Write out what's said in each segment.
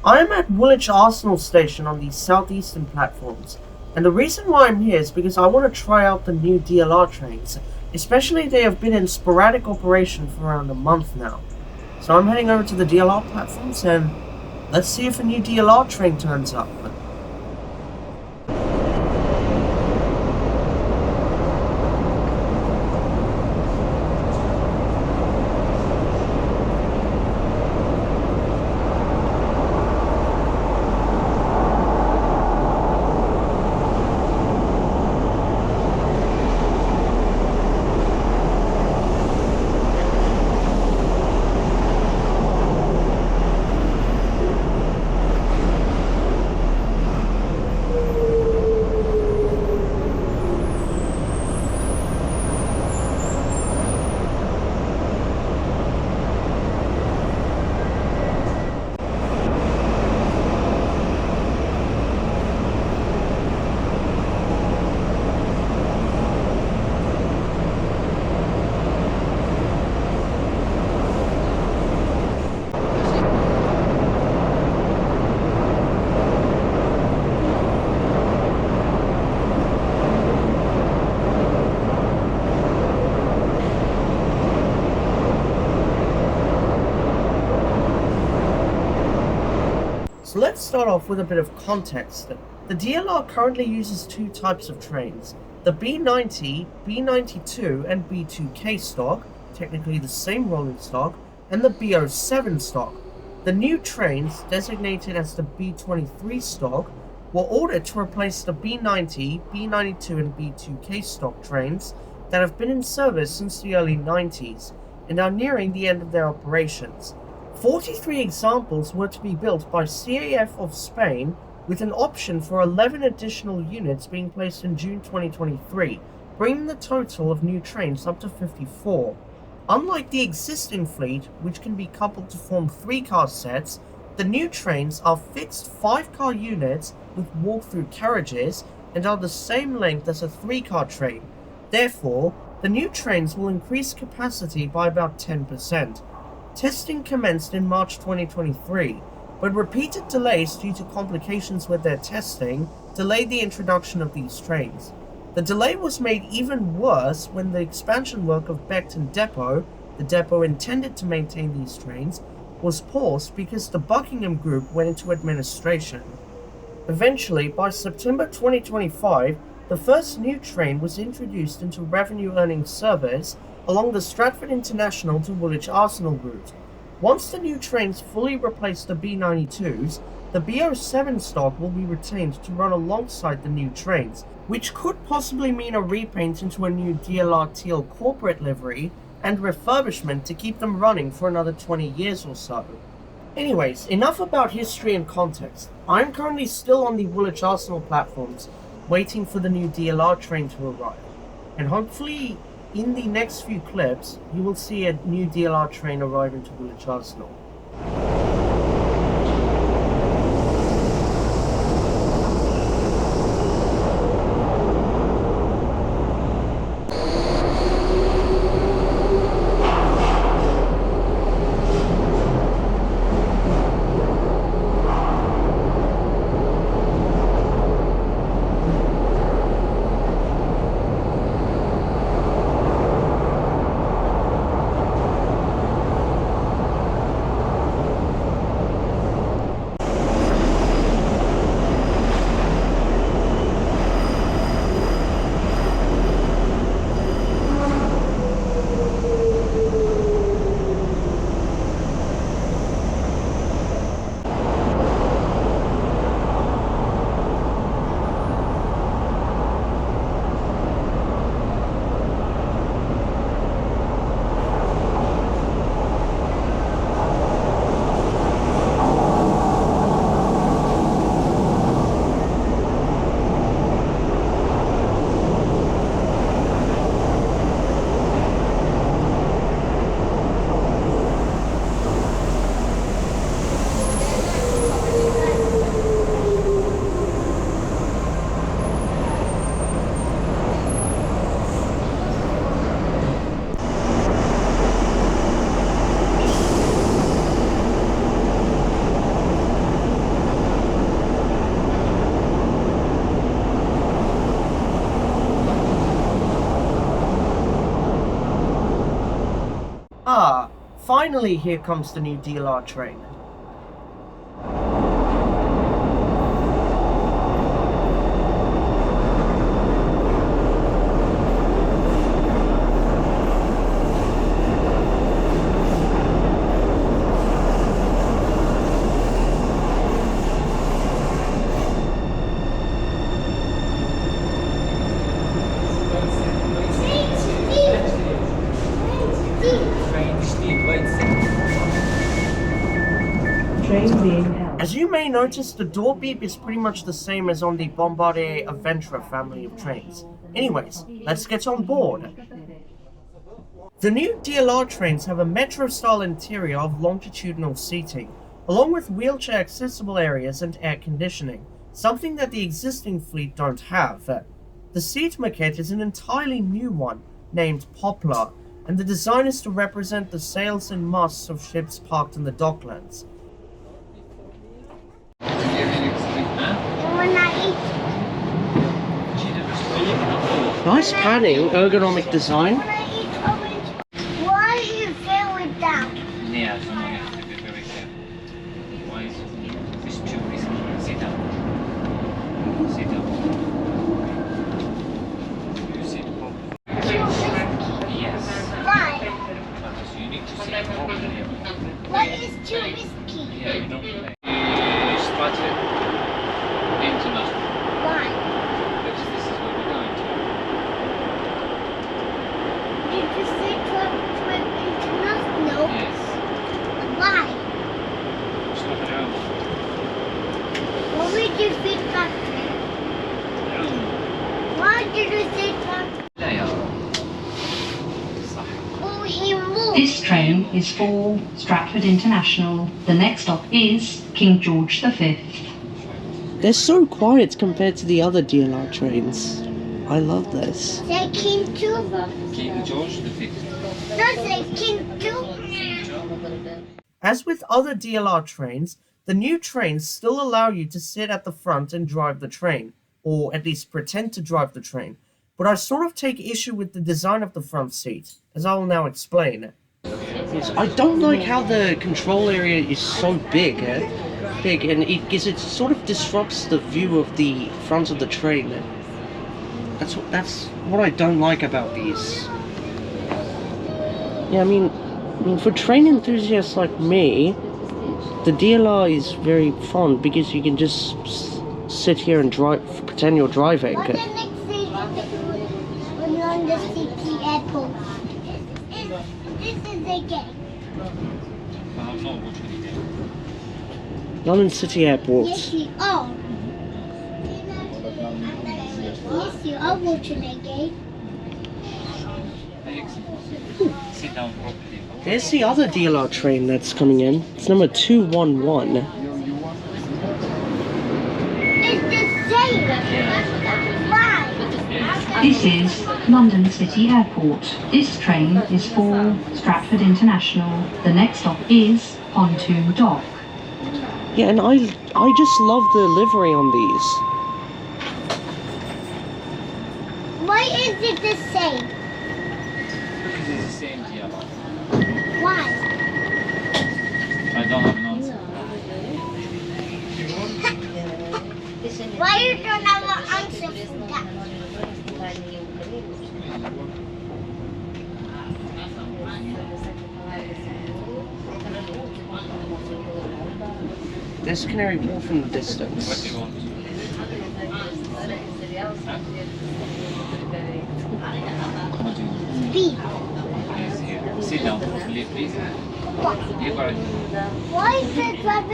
I am at Woolwich Arsenal Station on the southeastern platforms, and the reason why I'm here is because I want to try out the new DLR trains, especially they have been in sporadic operation for around a month now. So I'm heading over to the DLR platforms and let's see if a new DLR train turns up. So let's start off with a bit of context. The DLR currently uses two types of trains, the B90, B92 and B2K stock, technically the same rolling stock, and the B07 stock. The new trains, designated as the B23 stock, were ordered to replace the B90, B92 and B2K stock trains that have been in service since the early 90s and are nearing the end of their operations. 43 examples were to be built by CAF of Spain, with an option for 11 additional units being placed in June 2023, bringing the total of new trains up to 54. Unlike the existing fleet, which can be coupled to form 3-car sets, the new trains are fixed 5-car units with walk-through carriages and are the same length as a 3-car train. Therefore, the new trains will increase capacity by about 10%. Testing commenced in March 2023, but repeated delays due to complications with their testing delayed the introduction of these trains. The delay was made even worse when the expansion work of Beckton Depot, the depot intended to maintain these trains, was paused because the Buckingham Group went into administration. Eventually, by September 2025, the first new train was introduced into revenue-earning service along the Stratford International to Woolwich Arsenal route. Once the new trains fully replace the B92s, the B07 stock will be retained to run alongside the new trains, which could possibly mean a repaint into a new DLR teal corporate livery and refurbishment to keep them running for another 20 years or so. Anyways, enough about history and context. I'm currently still on the Woolwich Arsenal platforms, waiting for the new DLR train to arrive, and hopefully in the next few clips, you will see a new DLR train arrive into Woolwich Arsenal. finally, here comes the new DLR train. As you may notice, the door beep is pretty much the same as on the Bombardier Aventra family of trains. Anyways, let's get on board. The new DLR trains have a metro-style interior of longitudinal seating, along with wheelchair-accessible areas and air conditioning, something that the existing fleet don't have. The seat moquette is an entirely new one, named Poplar, and the design is to represent the sails and masts of ships parked in the docklands. Nice padding, ergonomic design. Why are you feeling down? Yeah, so I have to be very careful. Why is this too risky? Sit down. Sit down. You sit properly. Yes. Why? So you need to sit properly. Why is too risky? Yeah, you don't play. You start it. International. Why? Because this is where we're going to. Did you say trip international? Yes. Why? Stop it around. What would you fit factory? Why did you say factory? لا يا صح. Oh, he moved. This train is for Stratford International. The next stop is King George V. They're so quiet compared to the other DLR trains. I love this. Say King 2? King George V. No, say King 2. As with other DLR trains, the new trains still allow you to sit at the front and drive the train, or at least pretend to drive the train, but I sort of take issue with the design of the front seat, as I will now explain. Yes, I don't like how the control area is so big, and it sort of disrupts the view of the front of the train. That's what I don't like about these. Yeah, I mean, for train enthusiasts like me, the DLR is very fun because you can just sit here and pretend you're driving. What's the next station when you're on the city airport? This is the gate. I'm not watching it. London City Airport. Yes, you are. Yes, you are watching the gate. Sit down properly. There's the other DLR train that's coming in. It's number 211. It's the same. Why? This is London City Airport. This train is for Stratford International. The next stop is Pontoon Dock. Yeah, and I just love the livery on these. Why is it the same? Because it's the same DLR. Why? I don't have an answer. Why you don't have an answer for that? There's Canary Wharf in the What distance. do you want? What do you want? B. Yes, here. Sit down properly, please. You got it. Why is the driver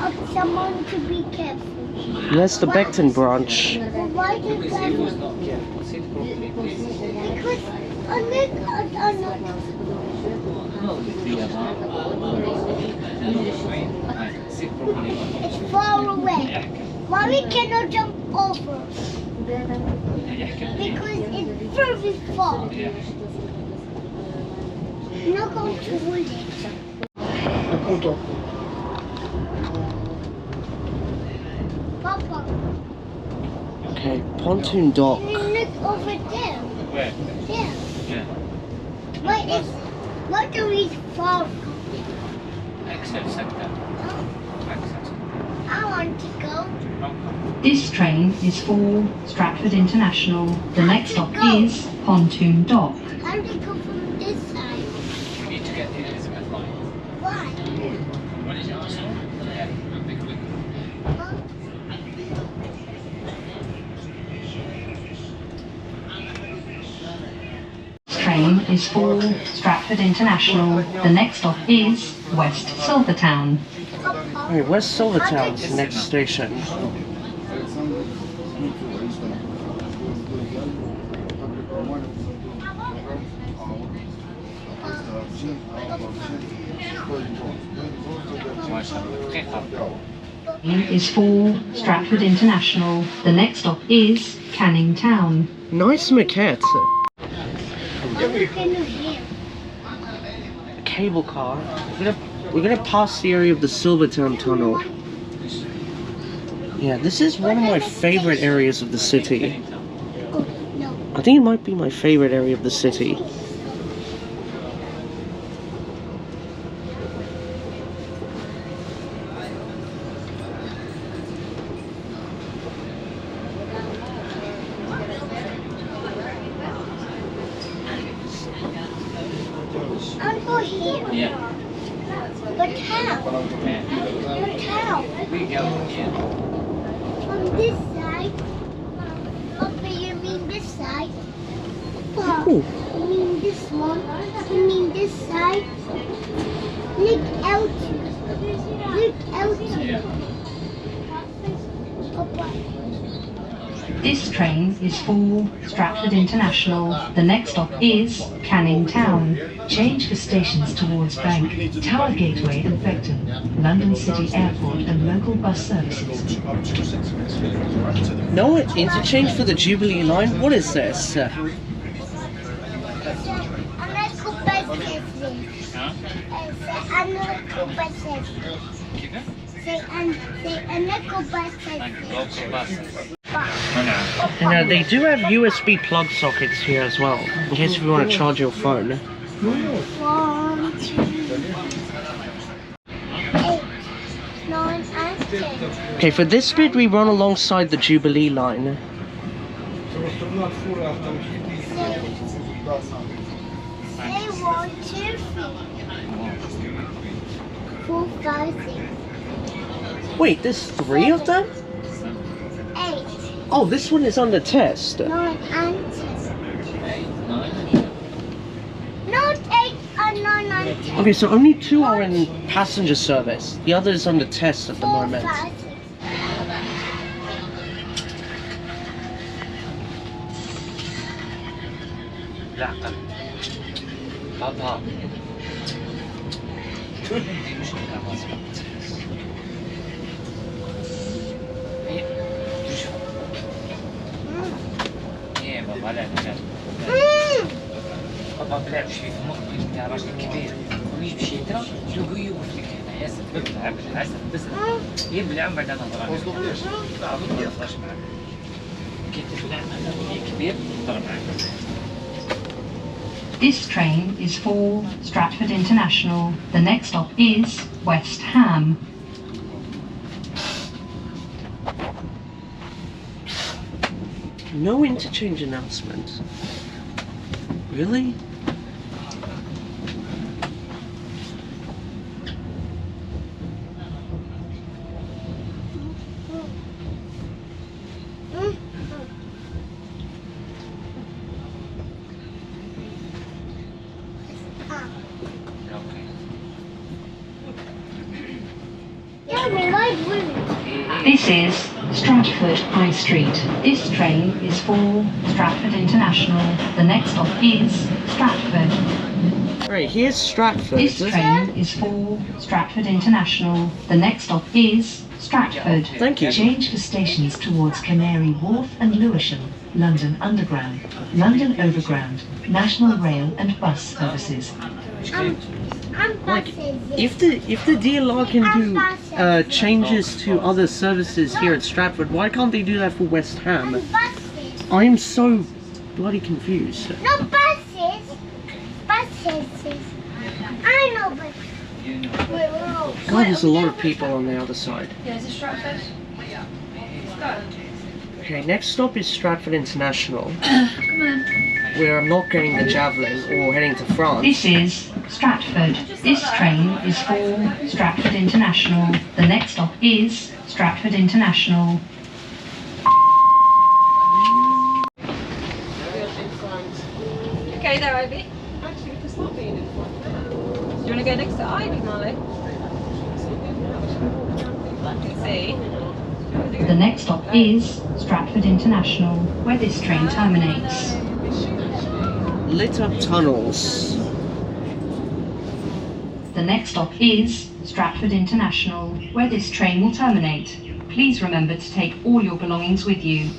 of someone to be careful? That's the Beckton branch. Why the Because he was driver? not careful. Sit properly, please. Because Sit properly. it's far away. Why we cannot jump over? Because it's very far. Not going to Woolwich. Papa, Okay, Pontoon Dock. can you look over there? Where? There. Yeah. What is? What do we far? Access sector. Access. I want to go. This train is for Stratford International. The next stop is Pontoon Dock. How do you go from this side? You need to get the Elizabeth line. Why? What is yours? Yeah, big quick. Huh? This train is for Stratford International. The next stop is West Silvertown. Wait, where's Silvertown's next station? Is for Stratford International. The next stop is Canning Town. Nice moquette. What are we going to hear? A cable car. We're gonna pass the area of the Silvertown Tunnel. Yeah, this is one of my favorite areas of the city. Oh, no. I think it might be my favorite area of the city. I'll go here. Yeah. But how? Yeah. But how? We go here. From this side? Papa, you mean this side? Papa, Ooh. you mean this one? You mean this side? Look out. Look out. Yeah. Papa. This train is for Stratford International. The next stop is Canning Town. Change for stations towards Bank, Tower Gateway and Vecton, London City Airport and local bus services. No interchange for the Jubilee line? What is this? Huh? Keep it? Local buses. And they do have USB plug sockets here as well, in case if you want to charge your phone. 1, 2, 8, 9, and 10. Okay, for this bit we run alongside the Jubilee line. Say 1, 2, 3, 4, 5, 6, Wait, there's 3 of them? 8, Oh, this one is under test. 9, and 10. 9. Not 8 and 9 and 10. Okay, so only 2 are in passenger service. The other is under test at the 4, moment. 5, 6. لا بابا ايه بابا لا بابا بلعب شوي في مخي بتاع راجل كبير ويجي بشي ترى تلقوا يوقف لك هنا يا سيدي بلعب العسل بس يبلع بعد انا ضرب كنت بلعب انا كبير ضرب معك This train is for Stratford International. The next stop is West Ham. No interchange announcement. Really? Yeah, we like Woolwich. This is Stratford High Street. This train is for Stratford International. The next stop is Stratford. Alright, here's Stratford. This train is for Stratford International. The next stop is Stratford. Thank you. Change for stations towards Canary Wharf and Lewisham, London Underground, London Overground, National Rail and bus services. Like, if the DLR can do changes to other services here at Stratford, why can't they do that for West Ham? Buses. I'm so bloody confused. No buses. Buses. I know, but God, there's a lot of people on the other side. Yeah, is it Stratford? Okay, next stop is Stratford International, Come on. where I'm not getting the Javelin or heading to France. This is Stratford. This train is for Stratford International. The next stop is Stratford International. Okay there, Ivy. Actually, it's not being in front. Do you want to go next to Ivy, Molly? Let's see. The next stop is Stratford International, where this train terminates. Lit up tunnels. The next stop is Stratford International, where this train will terminate. Please remember to take all your belongings with you.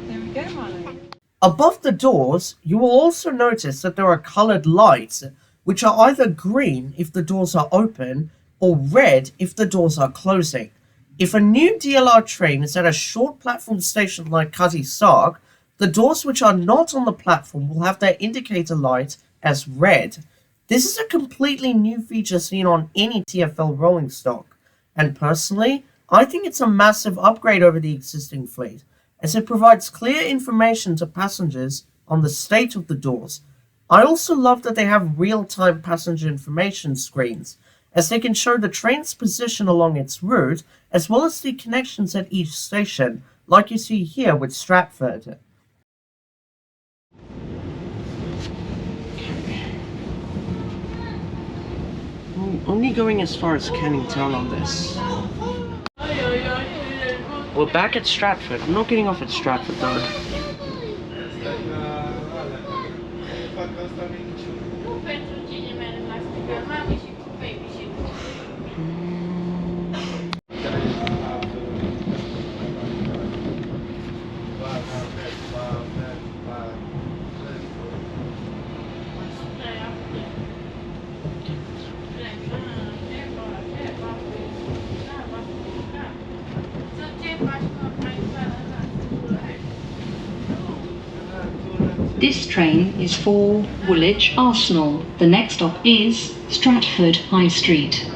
There we go, Molly. Above the doors, you will also notice that there are colored lights, which are either green if the doors are open, or red if the doors are closing. If a new DLR train is at a short platform station like Cutty Sark, the doors which are not on the platform will have their indicator light as red. This is a completely new feature seen on any TfL rolling stock, and personally, I think it's a massive upgrade over the existing fleet, as it provides clear information to passengers on the state of the doors. I also love that they have real-time passenger information screens, as they can show the train's position along its route, as well as the connections at each station, like you see here with Stratford. I'm only going as far as Canning Town on this. We're back at Stratford. I'm not getting off at Stratford though. This train is for Woolwich Arsenal. The next stop is Stratford High Street.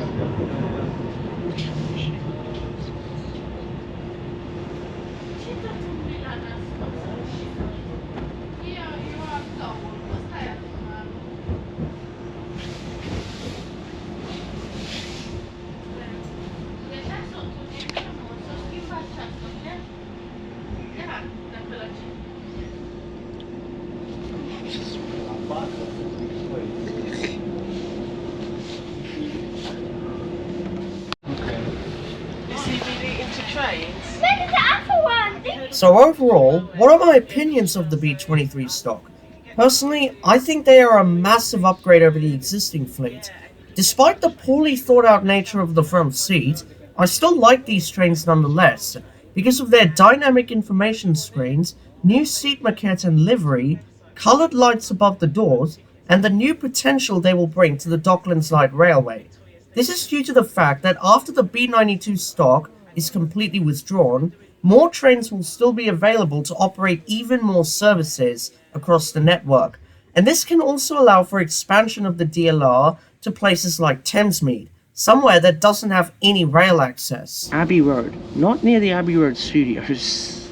So overall, what are my opinions of the B23 stock? Personally, I think they are a massive upgrade over the existing fleet. Despite the poorly thought out nature of the front seat, I still like these trains nonetheless, because of their dynamic information screens, new seat moquette and livery, coloured lights above the doors, and the new potential they will bring to the Docklands Light Railway. This is due to the fact that after the B92 stock is completely withdrawn, more trains will still be available to operate even more services across the network, and this can also allow for expansion of the DLR to places like Thamesmead, somewhere that doesn't have any rail access. Abbey Road, not near the Abbey Road studios.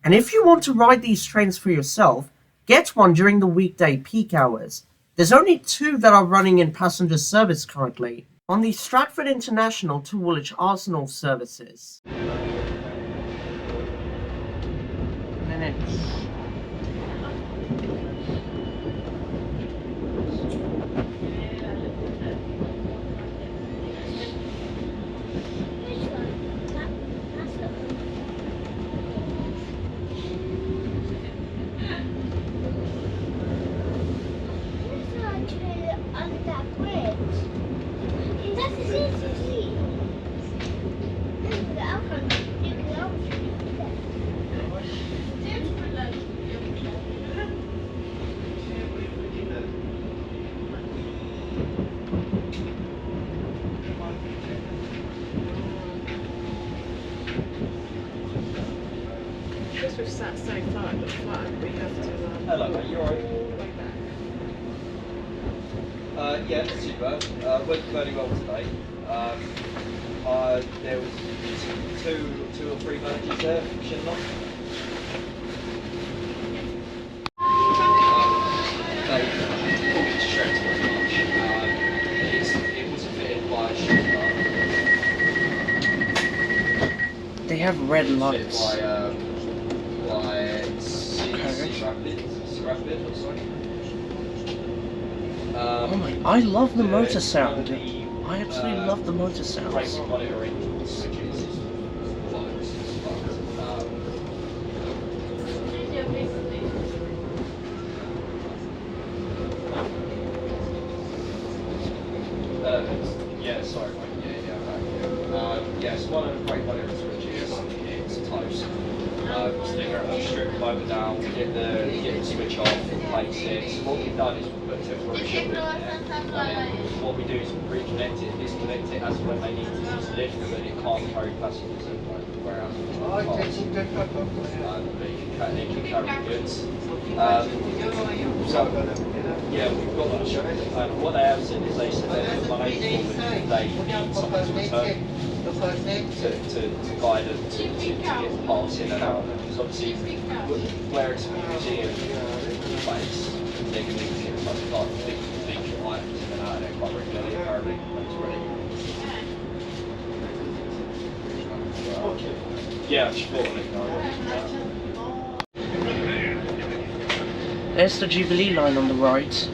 And if you want to ride these trains for yourself, get one during the weekday peak hours. There's only 2 that are running in passenger service currently, on the Stratford International to Woolwich Arsenal services. Because we've sat so far at the front, we have to. Hello, mate. You alright? All the way back. Yeah, not too bad. Went fairly well today. There was two or three managers there from Shinlock. They pulled it to shreds very much. It wasn't fitted by Shinlock. They have red lights. By Scrapit or something. Oh my! I love the motor sound. I absolutely love the motor sounds. Brake monitoring switches, lights, yeah, sorry, mate. Yeah, it's one of the brake monitoring switches. It's toast. Stick it strip the motor down, get the switch off, replace it. So what we've done is we've put temporary shop in there, and then what we do is reconnect it, disconnect it as when they need to use the lift, but it can't carry passengers in like the warehouse. But it can carry goods. So yeah, we've got that shop. What they have said is they said they're unable, they need someone to return. To guide them to get parts in and out. Because obviously, where it's a museum place, they can get like big items in and out of there quite regularly, apparently. Yeah, I'm sure. There's the Jubilee line on the right.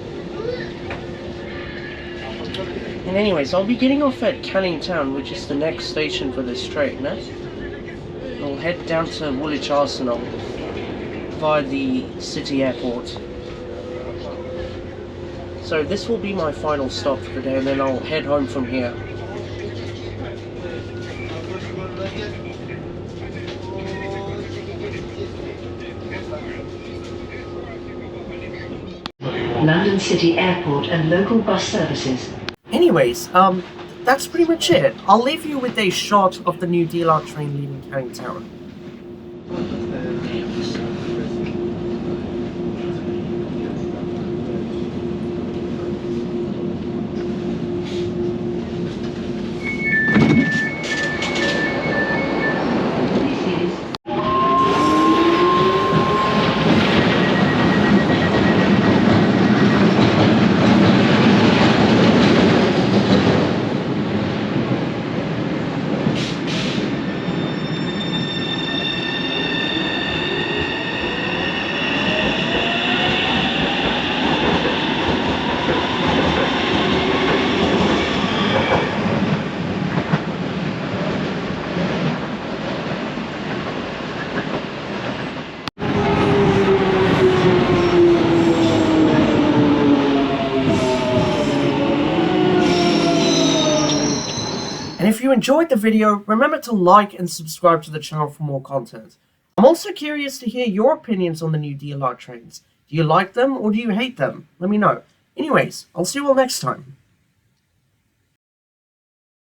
And anyways, I'll be getting off at Canning Town, which is the next station for this train. I'll head down to Woolwich Arsenal via the city airport. So this will be my final stop for today, and then I'll head home from here. London City Airport and local bus services. Anyways, that's pretty much it. I'll leave you with a shot of the new DLR train leaving Canning Town. And if you enjoyed the video, remember to like and subscribe to the channel for more content. I'm also curious to hear your opinions on the new DLR trains. Do you like them or do you hate them? Let me know. Anyways, I'll see you all next time.